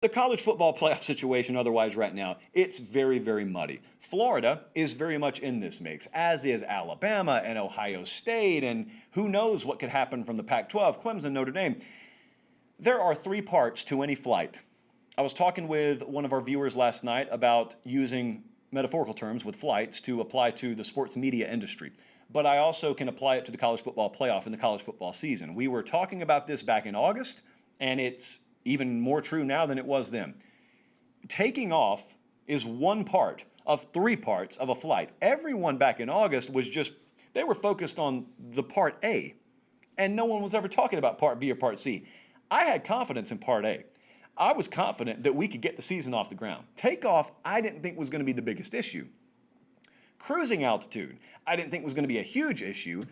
The college football playoff situation otherwise right now, it's very, very muddy. Florida is very much in this mix, as is Alabama and Ohio State, and who knows what could happen from the Pac-12, Clemson, Notre Dame. There are three parts to any flight. I was talking with one of our viewers last night about using metaphorical terms with flights to apply to the sports media industry. But I also can apply it to the college football playoff and the college football season. We were talking about this back in August, and it's even more true now than it was then. Taking off is one part of three parts of a flight. Everyone back in August was just, they were focused on the part A, and no one was ever talking about part B or part C. I had confidence in part A. I was confident that we could get the season off the ground. Takeoff, I didn't think was going to be the biggest issue. Cruising altitude, I didn't think was going to be a huge issue.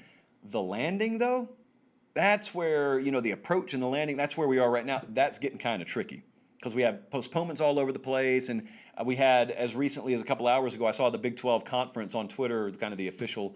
The landing, though, that's where, the approach and the landing, that's where we are right now. That's getting kind of tricky because we have postponements all over the place. And we had, as recently as a couple hours ago, I saw the Big 12 conference on Twitter, kind of the official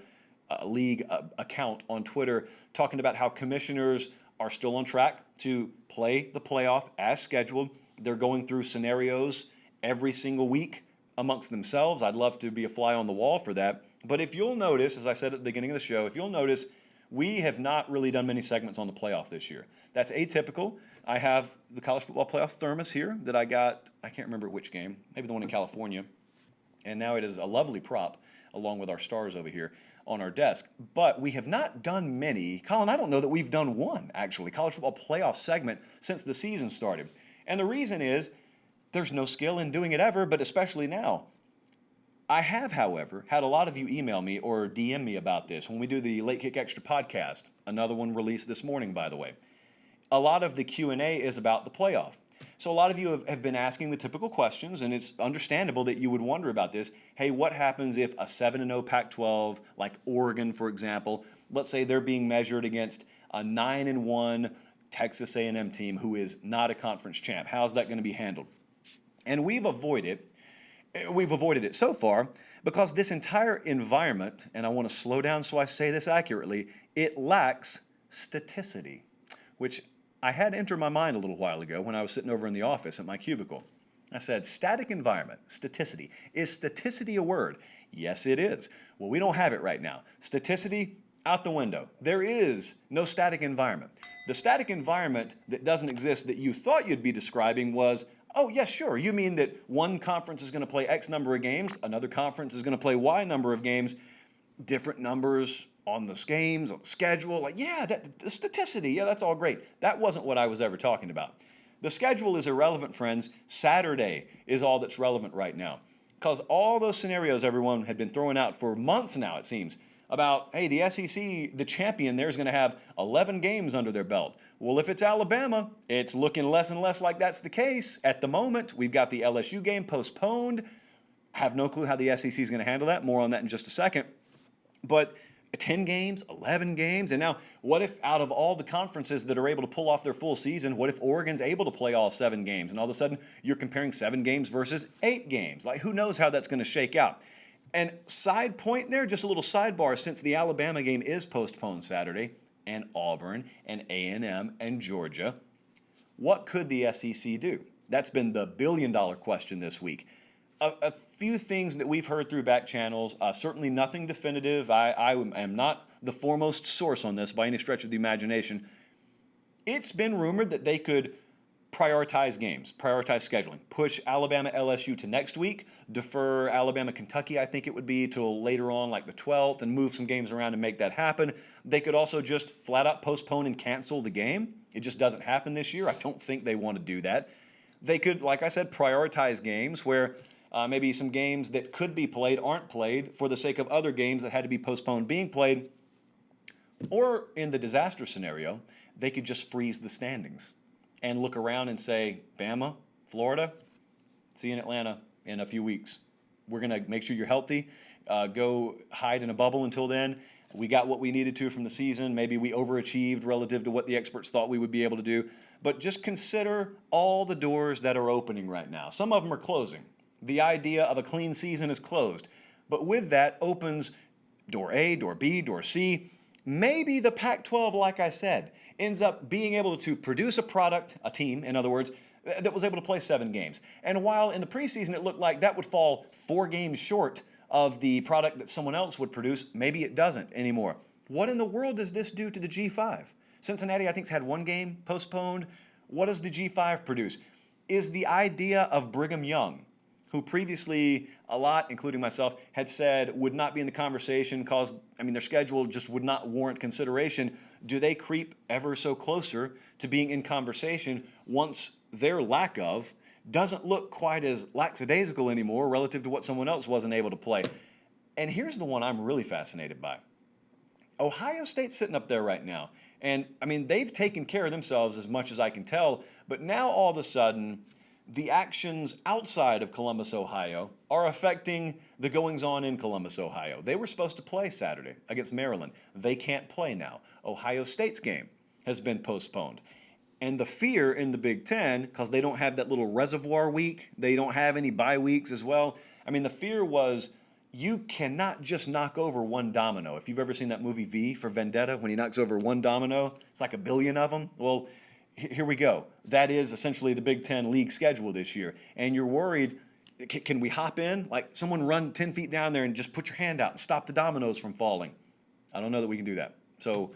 league account on Twitter, talking about how commissioners are still on track to play the playoff as scheduled. They're going through scenarios every single week amongst themselves. I'd love to be a fly on the wall for that. But if you'll notice, as I said at the beginning of the show, if you'll notice, we have not really done many segments on the playoff this year. That's atypical. I have the college football playoff thermos here that I got, I can't remember which game, maybe the one in California. And now it is a lovely prop along with our stars over here on our desk. But we have not done many. Colin, I don't know that we've done one, actually, college football playoff segment since the season started. And the reason is there's no skill in doing it ever, but especially now. I have, however, had a lot of you email me or DM me about this when we do the Late Kick Extra podcast, another one released this morning, by the way. A lot of the Q&A is about the playoff. So a lot of you have been asking the typical questions, and it's understandable that you would wonder about this. Hey, what happens if a 7-0 Pac-12, like Oregon, for example, let's say they're being measured against a 9-1 Texas A&M team who is not a conference champ? How's that going to be handled? And we've avoided it so far because this entire environment, and I want to slow down so I say this accurately, it lacks staticity, which I had enter my mind a little while ago when I was sitting over in the office at my cubicle. I said, static environment, staticity. Is staticity a word? Yes, it is. Well, we don't have it right now. Staticity, out the window. There is no static environment. The static environment that doesn't exist that you thought you'd be describing was, oh, yes, sure. You mean that one conference is going to play X number of games, another conference is going to play Y number of games, different numbers on the games, on the schedule. Like, yeah, the staticity, yeah, that's all great. That wasn't what I was ever talking about. The schedule is irrelevant, friends. Saturday is all that's relevant right now. Because all those scenarios everyone had been throwing out for months now, it seems, about, hey, the SEC, the champion there, is going to have 11 games under their belt. Well, if it's Alabama, it's looking less and less like that's the case. At the moment, we've got the LSU game postponed. I have no clue how the SEC is going to handle that. More on that in just a second. But 10 games, 11 games, and now what if out of all the conferences that are able to pull off their full season, what if Oregon's able to play all 7 games? And all of a sudden, you're comparing 7 games versus 8 games. Like, who knows how that's going to shake out? And side point there, just a little sidebar, since the Alabama game is postponed Saturday, and Auburn, and A&M, and Georgia, what could the SEC do? That's been the billion-dollar question this week. A few things that we've heard through back channels, certainly nothing definitive. I am not the foremost source on this by any stretch of the imagination. It's been rumored that they could prioritize games, prioritize scheduling, push Alabama LSU to next week, defer Alabama Kentucky, I think it would be, till later on, like the 12th, and move some games around and make that happen. They could also just flat out postpone and cancel the game. It just doesn't happen this year. I don't think they want to do that. They could, like I said, prioritize games where maybe some games that could be played aren't played for the sake of other games that had to be postponed being played. Or in the disaster scenario, they could just freeze the standings and look around and say, Bama, Florida, see you in Atlanta in a few weeks. We're going to make sure you're healthy. Go hide in a bubble until then. We got what we needed to from the season. Maybe we overachieved relative to what the experts thought we would be able to do. But just consider all the doors that are opening right now. Some of them are closing. The idea of a clean season is closed. But with that opens door A, door B, door C. Maybe the Pac-12, like I said, ends up being able to produce a product, a team, in other words, that was able to play 7 games. And while in the preseason it looked like that would fall 4 games short of the product that someone else would produce, maybe it doesn't anymore. What in the world does this do to the G5? Cincinnati, I think, has had 1 game postponed. What does the G5 produce? Is the idea of Brigham Young, who previously a lot, including myself, had said would not be in the conversation because, their schedule just would not warrant consideration, do they creep ever so closer to being in conversation once their lack of doesn't look quite as lackadaisical anymore relative to what someone else wasn't able to play? And here's the one I'm really fascinated by. Ohio State's sitting up there right now. And, they've taken care of themselves as much as I can tell, but now all of a sudden, the actions outside of Columbus, Ohio, are affecting the goings-on in Columbus, Ohio. They were supposed to play Saturday against Maryland. They can't play now. Ohio State's game has been postponed. And the fear in the Big Ten, because they don't have that little reservoir week, they don't have any bye weeks as well. The fear was you cannot just knock over one domino. If you've ever seen that movie V for Vendetta, when he knocks over one domino, it's like a billion of them. Well, here we go. That is essentially the Big Ten league schedule this year. And you're worried, can we hop in? Like someone run 10 feet down there and just put your hand out and stop the dominoes from falling. I don't know that we can do that. So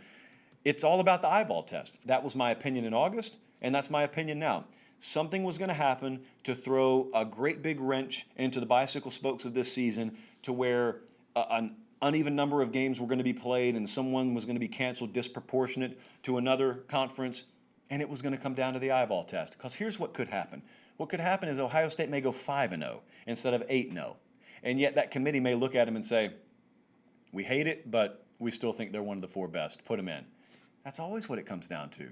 it's all about the eyeball test. That was my opinion in August, and that's my opinion now. Something was going to happen to throw a great big wrench into the bicycle spokes of this season to where an uneven number of games were going to be played and someone was going to be canceled disproportionate to another conference, and it was going to come down to the eyeball test. Because here's what could happen. What could happen is Ohio State may go 5-0 instead of 8-0. And yet that committee may look at them and say, we hate it, but we still think they're one of the 4 best. Put them in. That's always what it comes down to.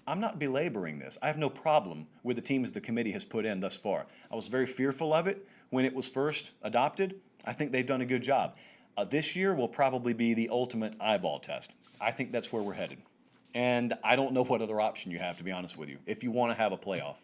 I'm not belaboring this. I have no problem with the teams the committee has put in thus far. I was very fearful of it when it was first adopted. I think they've done a good job. This year will probably be the ultimate eyeball test. I think that's where we're headed. And I don't know what other option you have, to be honest with you, if you want to have a playoff.